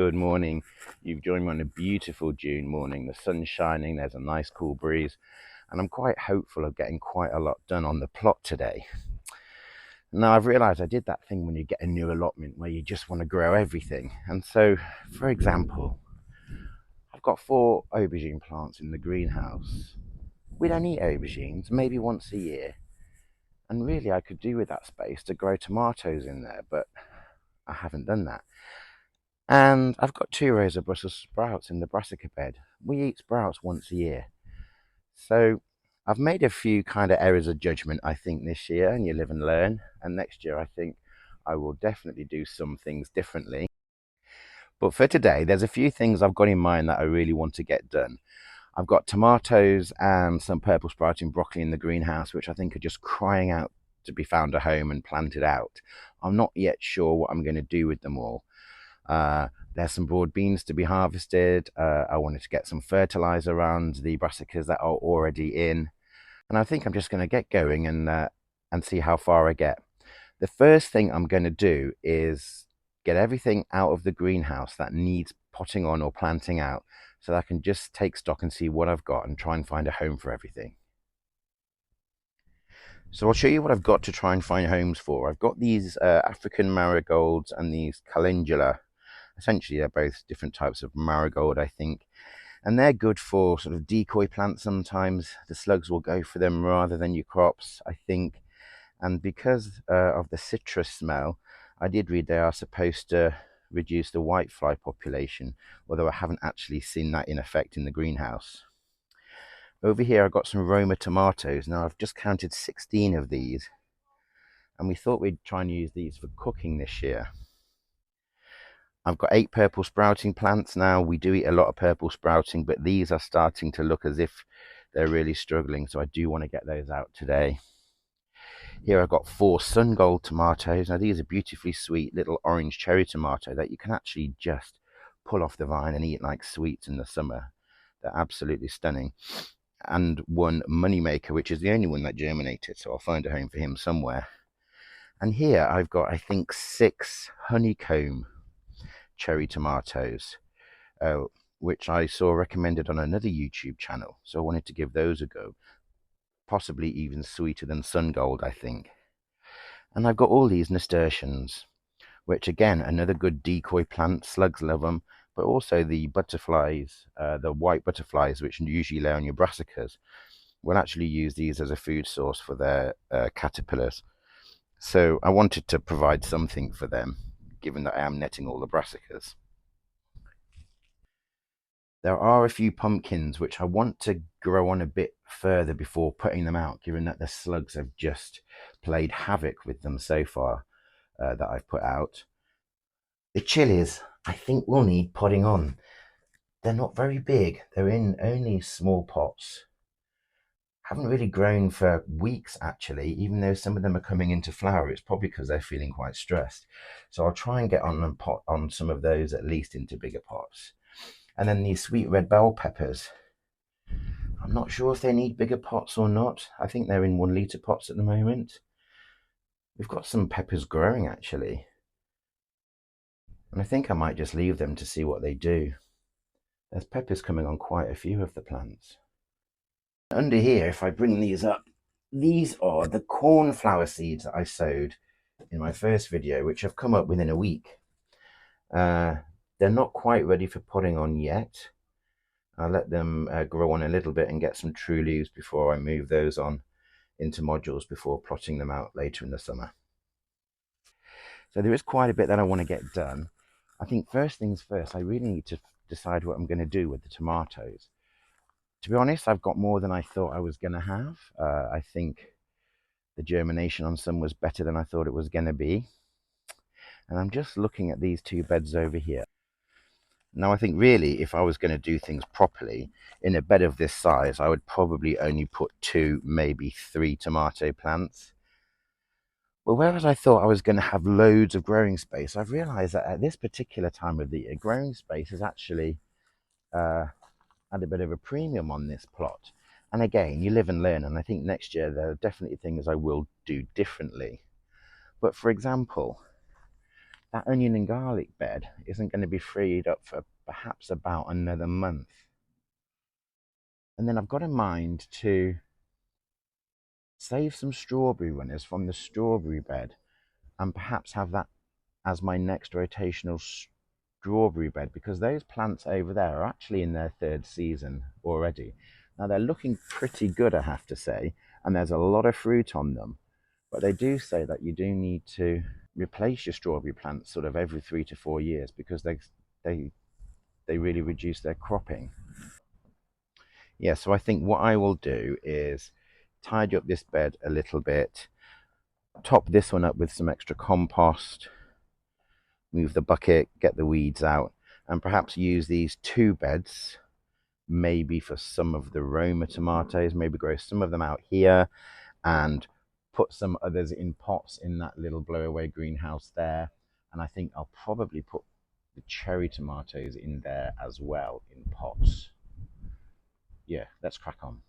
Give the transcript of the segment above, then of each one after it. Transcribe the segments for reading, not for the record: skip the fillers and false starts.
Good morning. You've joined me on a beautiful June morning. The sun's shining, there's a nice cool breeze, and I'm quite hopeful of getting quite a lot done on the plot today. Now, I've realised I did that thing when you get a new allotment where you just want to grow everything. And so, for example, I've got 4 aubergine plants in the greenhouse. We don't eat aubergines, maybe once a year. And really, I could do with that space to grow tomatoes in there, but I haven't done that. And I've got 2 rows of Brussels sprouts in the brassica bed. We eat sprouts once a year. So I've made a few kind of errors of judgment, I think, this year, and you live and learn. And next year, I think I will definitely do some things differently. But for today, there's a few things I've got in mind that I really want to get done. I've got tomatoes and some purple sprouting broccoli in the greenhouse, which I think are just crying out to be found a home and planted out. I'm not yet sure what I'm going to do with them all. There's some broad beans to be harvested. I wanted to get some fertilizer around the brassicas that are already in. And I think I'm just going to get going and see how far I get. The first thing I'm going to do is get everything out of the greenhouse that needs potting on or planting out, so that I can just take stock and see what I've got and try and find a home for everything. So I'll show you what I've got to try and find homes for. I've got these African marigolds and these calendula. Essentially, they're both different types of marigold, I think. And they're good for sort of decoy plants sometimes. The slugs will go for them rather than your crops, I think. And because of the citrus smell, I did read they are supposed to reduce the whitefly population, although I haven't actually seen that in effect in the greenhouse. Over here I've got some Roma tomatoes. Now I've just counted 16 of these, and we thought we'd try and use these for cooking this year. I've got 8 purple sprouting plants now. We do eat a lot of purple sprouting, but these are starting to look as if they're really struggling, so I do want to get those out today. Here I've got 4 sun gold tomatoes. Now these are beautifully sweet little orange cherry tomato that you can actually just pull off the vine and eat like sweets in the summer. They're absolutely stunning. And 1 moneymaker, which is the only one that germinated, so I'll find a home for him somewhere. And here I've got, I think, 6 honeycomb cherry tomatoes, which I saw recommended on another YouTube channel, so I wanted to give those a go. Possibly even sweeter than sun gold, I think. And I've got all these nasturtiums, which again, another good decoy plant. Slugs love them, but also the butterflies, the white butterflies, which usually lay on your brassicas, will actually use these as a food source for their caterpillars. So I wanted to provide something for them, given that I am netting all the brassicas. There are a few pumpkins which I want to grow on a bit further before putting them out, given that the slugs have just played havoc with them so far that I've put out. The chilies, I think, will need potting on. They're not very big. They're in only small pots. Haven't really grown for weeks, actually, even though some of them are coming into flower. It's probably because they're feeling quite stressed. So I'll try and get on and pot on some of those at least into bigger pots. And then these sweet red bell peppers. I'm not sure if they need bigger pots or not. I think they're in 1 litre pots at the moment. We've got some peppers growing, actually. And I think I might just leave them to see what they do. There's peppers coming on quite a few of the plants. Under here, if I bring these up, these are the cornflower seeds that I sowed in my first video, which have come up within a week. They're not quite ready for potting on yet. I'll let them grow on a little bit and get some true leaves before I move those on into modules before plotting them out later in the summer. So there is quite a bit that I want to get done. I think first things first, I really need to decide what I'm going to do with the tomatoes. To be honest, I've got more than I thought I was going to have. I think the germination on some was better than I thought it was going to be. And I'm just looking at these 2 beds over here. Now, I think really, if I was going to do things properly, in a bed of this size, I would probably only put 2, maybe 3 tomato plants. But whereas I thought I was going to have loads of growing space, I've realized that at this particular time of the year, growing space is actually had a bit of a premium on this plot. And again, you live and learn, and I think next year there are definitely things I will do differently. But for example, that onion and garlic bed isn't going to be freed up for perhaps about another month. And then I've got in mind to save some strawberry runners from the strawberry bed and perhaps have that as my next rotational strawberry bed, because those plants over there are actually in their third season already. Now they're looking pretty good, I have to say, and there's a lot of fruit on them, but they do say that you do need to replace your strawberry plants sort of every 3 to 4 years because they they really reduce their cropping. Yeah, so I think what I will do is tidy up this bed a little bit, top this one up with some extra compost, move the bucket, get the weeds out, and perhaps use these two beds maybe for some of the Roma tomatoes, maybe grow some of them out here and put some others in pots in that little blowaway greenhouse there. And I think I'll probably put the cherry tomatoes in there as well in pots. Yeah, let's crack on.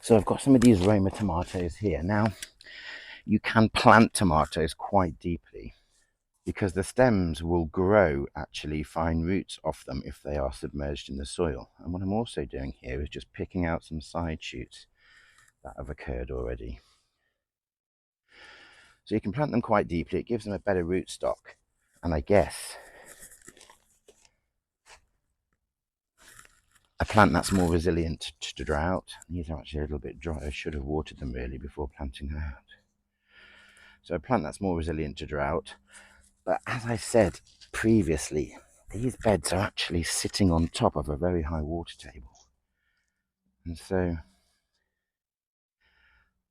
So I've got some of these Roma tomatoes here. Now, you can plant tomatoes quite deeply because the stems will grow actually fine roots off them if they are submerged in the soil. And what I'm also doing here is just picking out some side shoots that have occurred already. So you can plant them quite deeply, it gives them a better rootstock, and I guess a plant that's more resilient to drought. These are actually a little bit dry, I should have watered them really before planting them out. So a plant that's more resilient to drought. But as I said previously, these beds are actually sitting on top of a very high water table. And so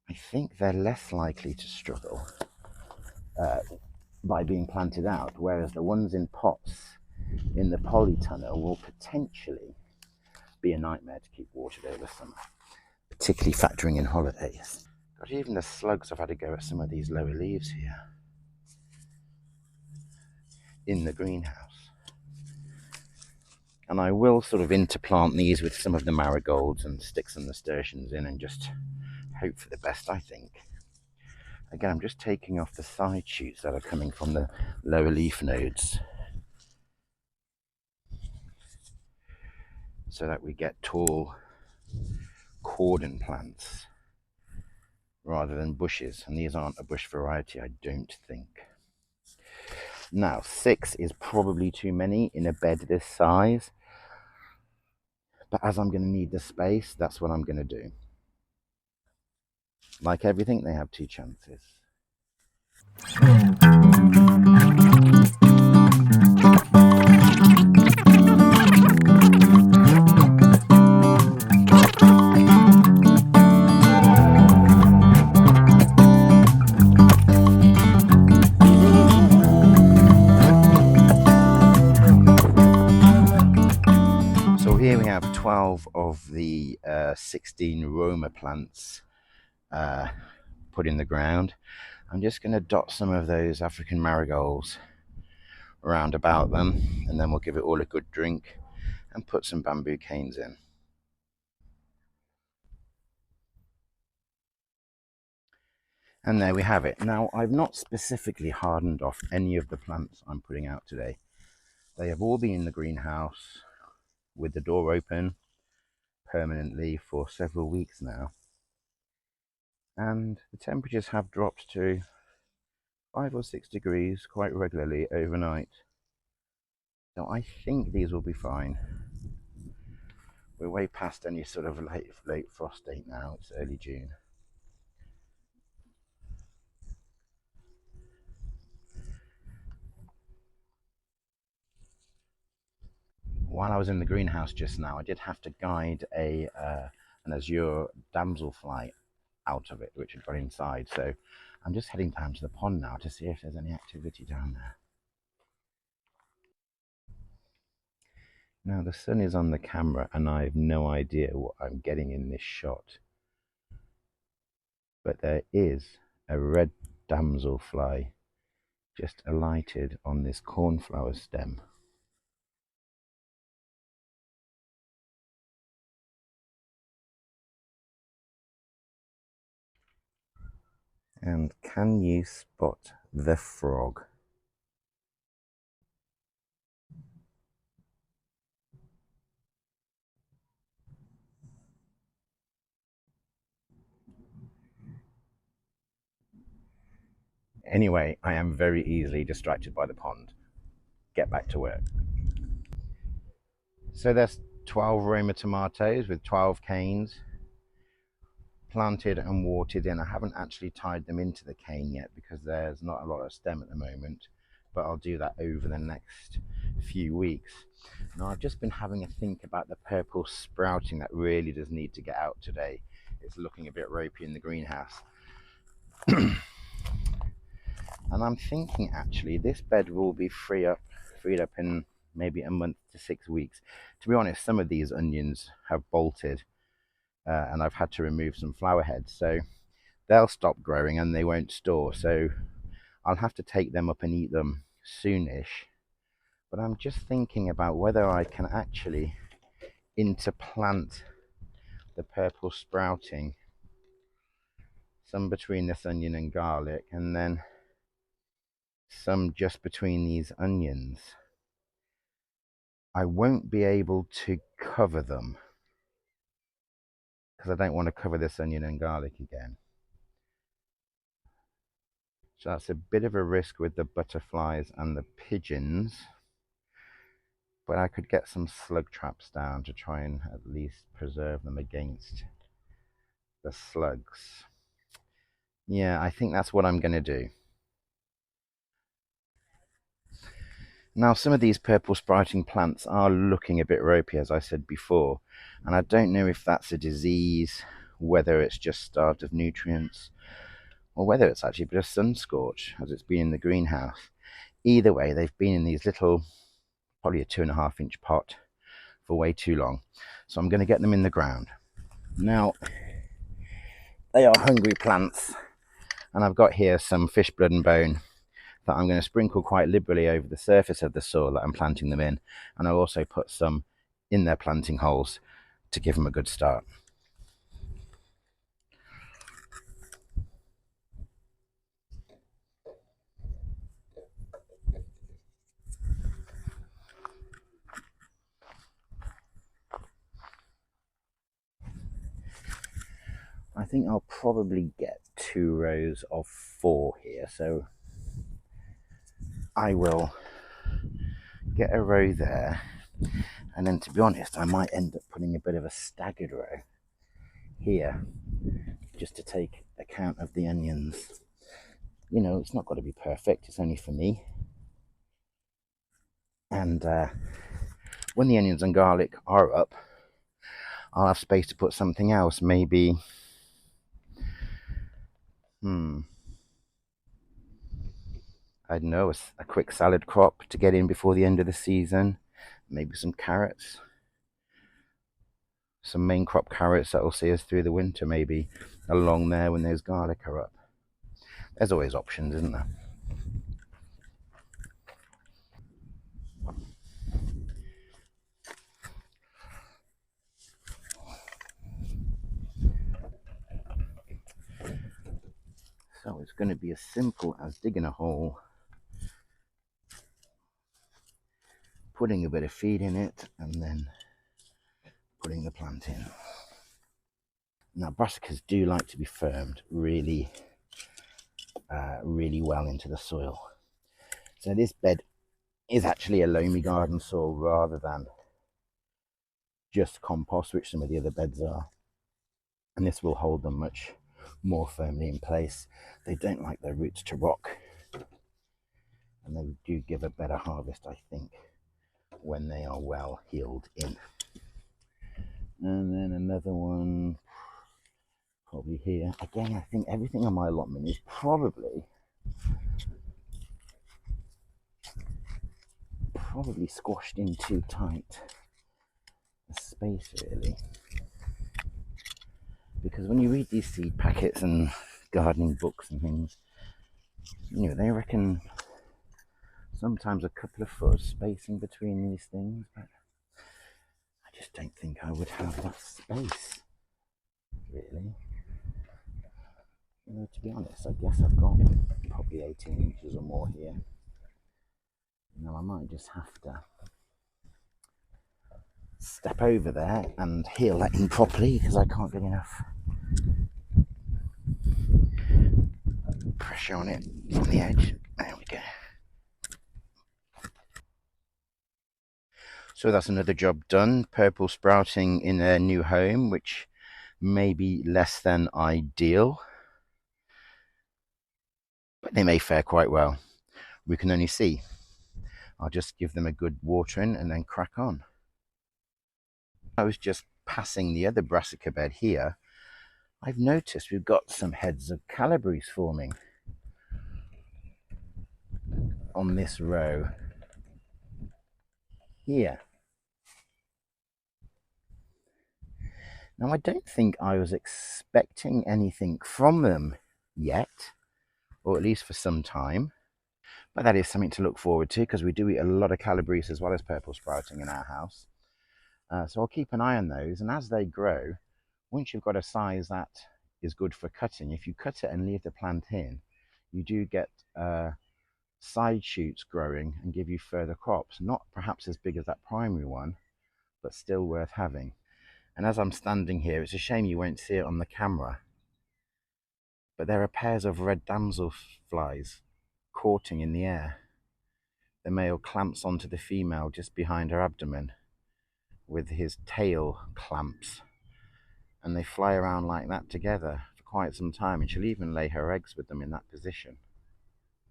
I think they're less likely to struggle by being planted out, whereas the ones in pots in the polytunnel will potentially be a nightmare to keep watered over summer, particularly factoring in holidays. But even the slugs have had a go at some of these lower leaves here in the greenhouse. And I will sort of interplant these with some of the marigolds and stick some nasturtiums in and just hope for the best, I think. Again, I'm just taking off the side shoots that are coming from the lower leaf nodes so that we get tall cordon plants rather than bushes. And these aren't a bush variety, I don't think. Now, 6 is probably too many in a bed this size, but as I'm going to need the space, that's what I'm going to do. Like everything, they have 2 chances. So here we have 12 of the 16 Roma plants put in the ground. I'm just going to dot some of those African marigolds around about them, and then we'll give it all a good drink and put some bamboo canes in. And there we have it. Now, I've not specifically hardened off any of the plants I'm putting out today. They have all been in the greenhouse with the door open permanently for several weeks now. And the temperatures have dropped to 5 or 6 degrees quite regularly overnight. So I think these will be fine. We're way past any sort of late frost date now, it's early June. While I was in the greenhouse just now, I did have to guide an azure damselfly out of it, which had got inside. So I'm just heading down to the pond now to see if there's any activity down there. Now the sun is on the camera and I have no idea what I'm getting in this shot. But there is a red damselfly just alighted on this cornflower stem. And can you spot the frog? Anyway, I am very easily distracted by the pond. Get back to work. So there's 12 Roma tomatoes with 12 canes planted and watered in. I haven't actually tied them into the cane yet because there's not a lot of stem at the moment, but I'll do that over the next few weeks. Now, I've just been having a think about the purple sprouting that really does need to get out today. It's looking a bit ropey in the greenhouse. And I'm thinking actually this bed will be freed up in maybe a month to 6 weeks. To be honest, some of these onions have bolted and I've had to remove some flower heads, so they'll stop growing and they won't store. So I'll have to take them up and eat them soonish. But I'm just thinking about whether I can actually interplant the purple sprouting, some between this onion and garlic, and then some just between these onions. I won't be able to cover them because I don't want to cover this onion and garlic again. So that's a bit of a risk with the butterflies and the pigeons. But I could get some slug traps down to try and at least preserve them against the slugs. Yeah, I think that's what I'm going to do. Now, some of these purple sprouting plants are looking a bit ropey, as I said before, and I don't know if that's a disease, whether it's just starved of nutrients, or whether it's actually just sun scorch, as it's been in the greenhouse. Either way, they've been in these little, probably a 2.5-inch pot for way too long. So I'm going to get them in the ground. Now, they are hungry plants, and I've got here some fish blood and bone that I'm going to sprinkle quite liberally over the surface of the soil that I'm planting them in, and I'll also put some in their planting holes to give them a good start. I think I'll probably get 2 rows of 4 here, so I will get a row there, and then to be honest I might end up putting a bit of a staggered row here just to take account of the onions. You know, it's not got to be perfect, it's only for me. And when the onions and garlic are up, I'll have space to put something else, maybe I don't know, a quick salad crop to get in before the end of the season, maybe some carrots, some main crop carrots that will see us through the winter, maybe along there when those garlic are up. There's always options, isn't there? So it's going to be as simple as digging a hole, putting a bit of feed in it, and then putting the plant in. Now, brassicas do like to be firmed really well into the soil. So this bed is actually a loamy garden soil rather than just compost, which some of the other beds are. And this will hold them much more firmly in place. They don't like their roots to rock, and they do give a better harvest, I think, when they are well healed in. And then another one probably here. Again, I think everything on my allotment is probably squashed in too tight a space, really. Because when you read these seed packets and gardening books and things, you know, they reckon sometimes a couple of foot spacing between these things, but I just don't think I would have that space, really. To be honest, I guess I've got probably 18 inches or more here. Now I might just have to step over there and heel that in properly because I can't get enough pressure on it from the edge. There we go. So that's another job done. Purple sprouting in their new home, which may be less than ideal, but they may fare quite well. We can only see. I'll just give them a good watering and then crack on. I was just passing the other brassica bed here. I've noticed we've got some heads of Calabrese forming on this row here. Now, I don't think I was expecting anything from them yet, or at least for some time. But that is something to look forward to because we do eat a lot of Calabrese as well as purple sprouting in our house. So I'll keep an eye on those. And as they grow, once you've got a size that is good for cutting, if you cut it and leave the plant in, you do get side shoots growing and give you further crops. Not perhaps as big as that primary one, but still worth having. And as I'm standing here, it's a shame you won't see it on the camera, but there are pairs of red damselflies courting in the air. The male clamps onto the female just behind her abdomen with his tail clamps, and they fly around like that together for quite some time, and she'll even lay her eggs with them in that position.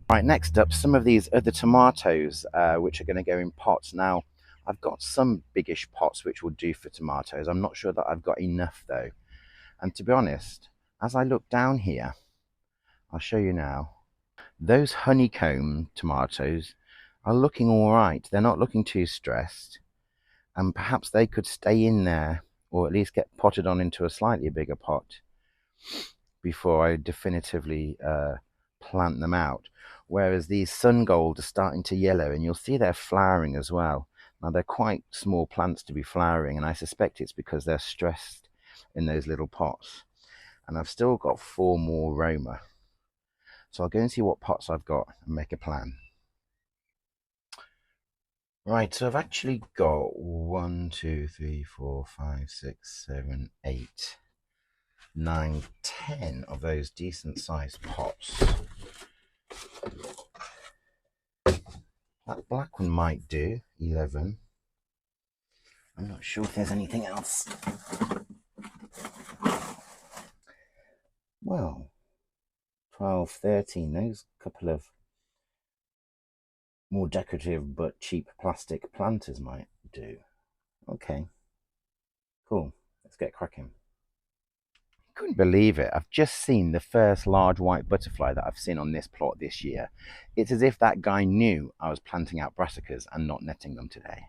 Right, next up, some of these other tomatoes, which are going to go in pots. Now, I've got some biggish pots which will do for tomatoes. I'm not sure that I've got enough though. And to be honest, as I look down here, I'll show you now, those honeycomb tomatoes are looking all right. They're not looking too stressed, and perhaps they could stay in there or at least get potted on into a slightly bigger pot before I definitively plant them out. Whereas these sun gold are starting to yellow, and you'll see they're flowering as well. Now, they're quite small plants to be flowering, and I suspect it's because they're stressed in those little pots. And I've still got 4 more Roma. So I'll go and see what pots I've got and make a plan. Right, so I've actually got 1, 2, 3, 4, 5, 6, 7, 8, 9, 10 of those decent sized pots. That black one might do, 11. I'm not sure if there's anything else. Well, 12, 13, those couple of more decorative but cheap plastic planters might do. Okay, cool, let's get cracking. Couldn't believe it. I've just seen the first large white butterfly that I've seen on this plot this year. It's as if that guy knew I was planting out brassicas and not netting them today.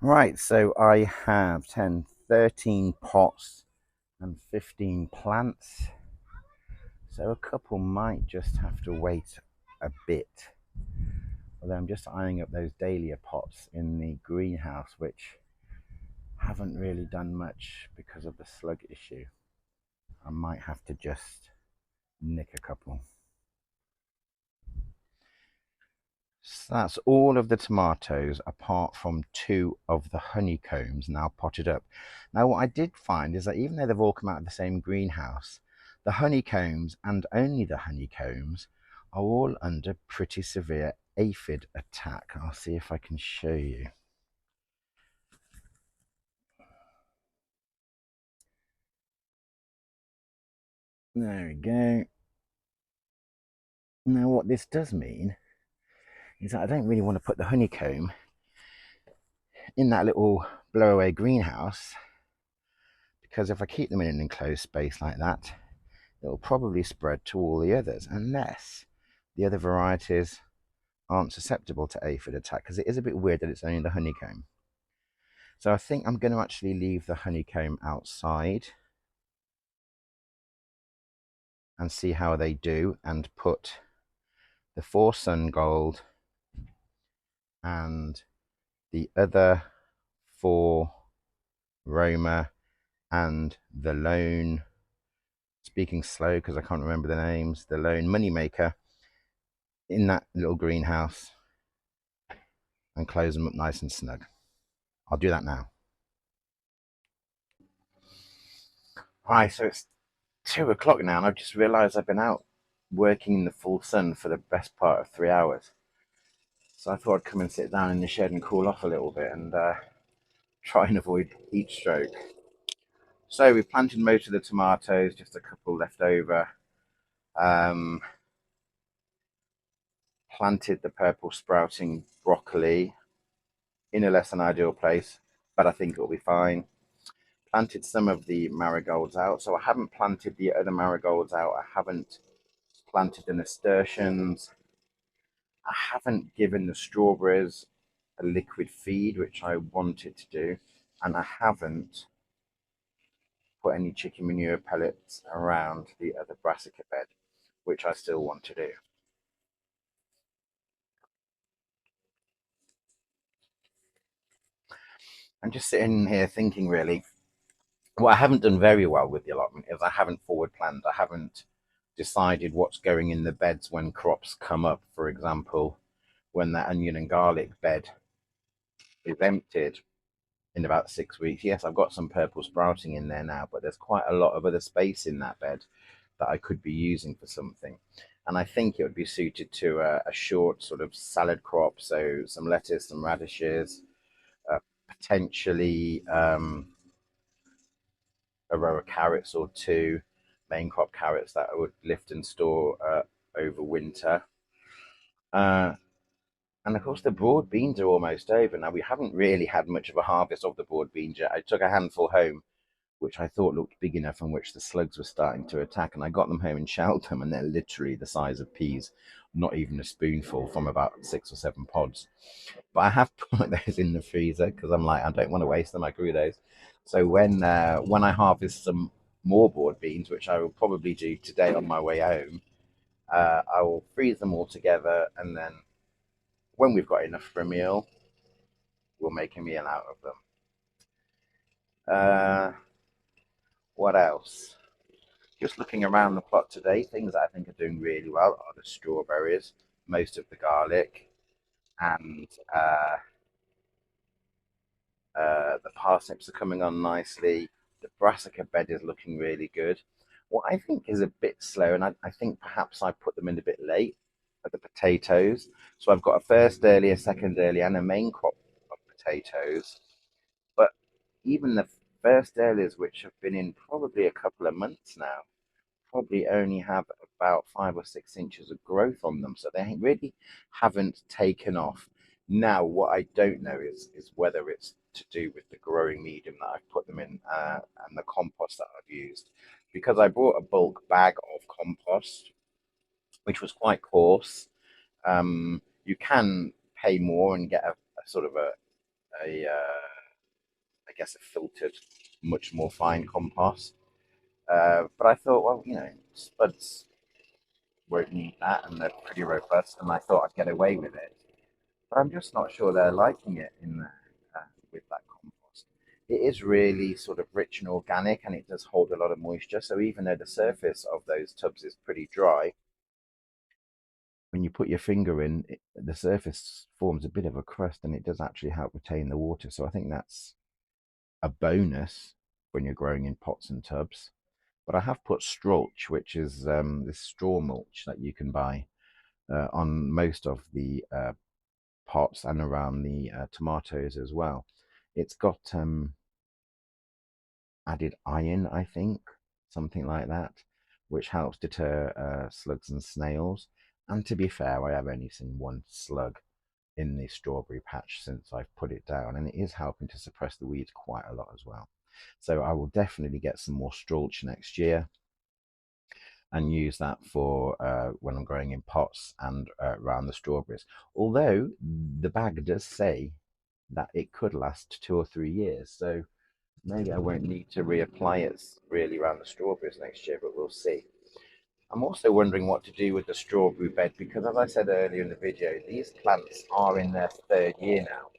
Right, so I have 10, 13 pots and 15 plants. So a couple might just have to wait a bit. Although I'm just eyeing up those dahlia pots in the greenhouse, which haven't really done much because of the slug issue. I might have to just nick a couple. So that's all of the tomatoes apart from 2 of the honeycombs now potted up. Now what I did find is that even though they've all come out of the same greenhouse, the honeycombs and only the honeycombs are all under pretty severe aphid attack. I'll see if I can show you. There we go. Now what this does mean is that I don't really want to put the honeycomb in that little blowaway greenhouse, because if I keep them in an enclosed space like that, it'll probably spread to all the others, unless the other varieties aren't susceptible to aphid attack, because it is a bit weird that it's only the honeycomb. So I think I'm going to actually leave the honeycomb outside. and see how they do, and put the 4 sun gold and the other 4 Roma and the lone, speaking slow because I can't remember the names, the lone moneymaker in that little greenhouse and close them up nice and snug. I'll do that now. Right, so it's 2 o'clock now, and I've just realised I've been out working in the full sun for the best part of 3 hours. So I thought I'd come and sit down in the shed and cool off a little bit and try and avoid heat stroke. So we planted most of the tomatoes, just a couple left over. Um, Planted the purple sprouting broccoli in a less than ideal place, but I think it'll be fine. Planted some of the marigolds out, so I haven't planted the other marigolds out. I haven't planted the nasturtiums. I haven't given the strawberries a liquid feed, which I wanted to do, and I haven't put any chicken manure pellets around the other brassica bed, which I still want to do. I'm just sitting here thinking, really, what I haven't done very well with the allotment is I haven't forward planned. I haven't decided what's going in the beds when crops come up. For example, when that onion and garlic bed is emptied in about 6 weeks. Yes, I've got some purple sprouting in there now, but there's quite a lot of other space in that bed that I could be using for something. And I think it would be suited to a short sort of salad crop, so some lettuce, some radishes, potentially a row of carrots or two, main crop carrots that I would lift and store over winter. Uh, and of course, the broad beans are almost over. Now, we haven't really had much of a harvest of the broad beans yet. I took a handful home, which I thought looked big enough and which the slugs were starting to attack. And I got them home and shelled them, and they're literally the size of peas, not even a spoonful from about 6 or 7 pods. But I have put those in the freezer because I'm like, I don't want to waste them. I grew those. So when I harvest some more board beans, which I will probably do today on my way home, I will freeze them all together, and then when we've got enough for a meal, we'll make a meal out of them. What else? Just looking around the plot today, things that I think are doing really well are the strawberries, most of the garlic, and the parsnips are coming on nicely. The brassica bed is looking really good. What I think is a bit slow, and I think perhaps I put them in a bit late, are the potatoes. So I've got a first early, a second early, and a main crop of potatoes. But even the first earlies, which have been in probably a couple of months now, probably only have about 5 or 6 inches of growth on them. So they really haven't taken off. Now, what I don't know is whether it's to do with the growing medium that I've put them in and the compost that I've used. Because I bought a bulk bag of compost, which was quite coarse. You can pay more and get a sort of I guess, a filtered, much more fine compost. But I thought, well, spuds won't need that, and they're pretty robust, and I thought I'd get away with it. But I'm just not sure they're liking it in there with that compost. It is really sort of rich and organic, and it does hold a lot of moisture. So even though the surface of those tubs is pretty dry, when you put your finger in, the surface forms a bit of a crust, and it does actually help retain the water. So I think that's a bonus when you're growing in pots and tubs. But I have put strawch, which is this straw mulch that you can buy on most of the pots and around the tomatoes as well. It's got added iron, I think, something like that, which helps deter slugs and snails. And to be fair, I have only seen one slug in the strawberry patch since I've put it down, and it is helping to suppress the weeds quite a lot as well. So I will definitely get some more strawch next year and use that for when I'm growing in pots and around the strawberries. Although the bag does say that it could last 2 or 3 years, so maybe I won't need to reapply it really around the strawberries next year, but we'll see. I'm also wondering what to do with the strawberry bed because, as I said earlier in the video, these plants are in their third year now.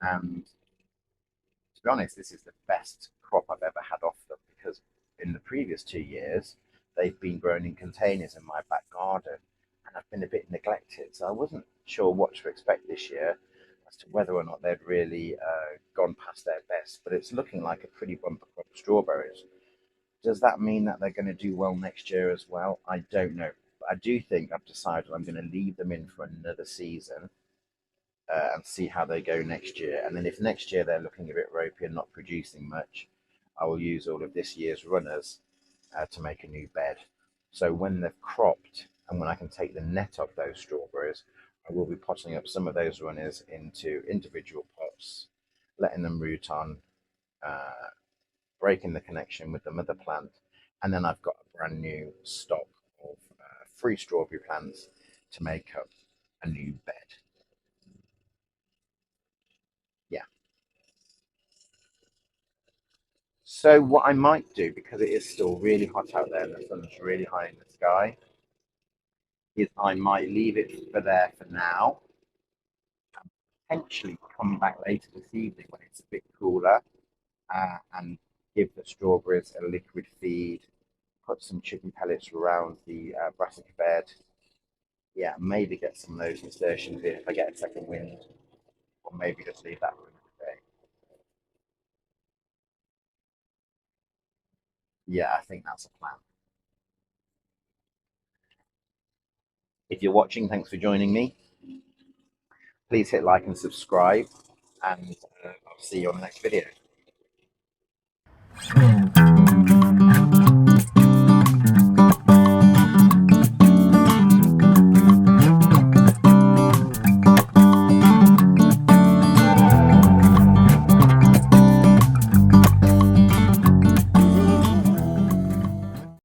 And to be honest, this is the best crop I've ever had off them because in the previous 2 years, they've been grown in containers in my back garden and I've been a bit neglected. So I wasn't sure what to expect this year as to whether or not they'd really gone past their best. But it's looking like a pretty bumper crop of strawberries. Does that mean that they're going to do well next year as well? I don't know. But I do think I've decided I'm going to leave them in for another season and see how they go next year. And then if next year they're looking a bit ropey and not producing much, I will use all of this year's runners to make a new bed. So when they've cropped and when I can take the net off those strawberries, I will be potting up some of those runners into individual pots, letting them root on, uh, breaking the connection with the mother plant, and then I've got a brand new stock of free strawberry plants to make up a new bed. Yeah. So what I might do, because it is still really hot out there and the sun's really high in the sky, is I might leave it for there for now, potentially come back later this evening when it's a bit cooler and give the strawberries a liquid feed, put some chicken pellets around the brassica bed. Yeah, maybe get some of those nasturtiums in if I get a second wind, or maybe just leave that for another day. Yeah, I think that's a plan. If you're watching, thanks for joining me. Please hit like and subscribe, and I'll see you on the next video.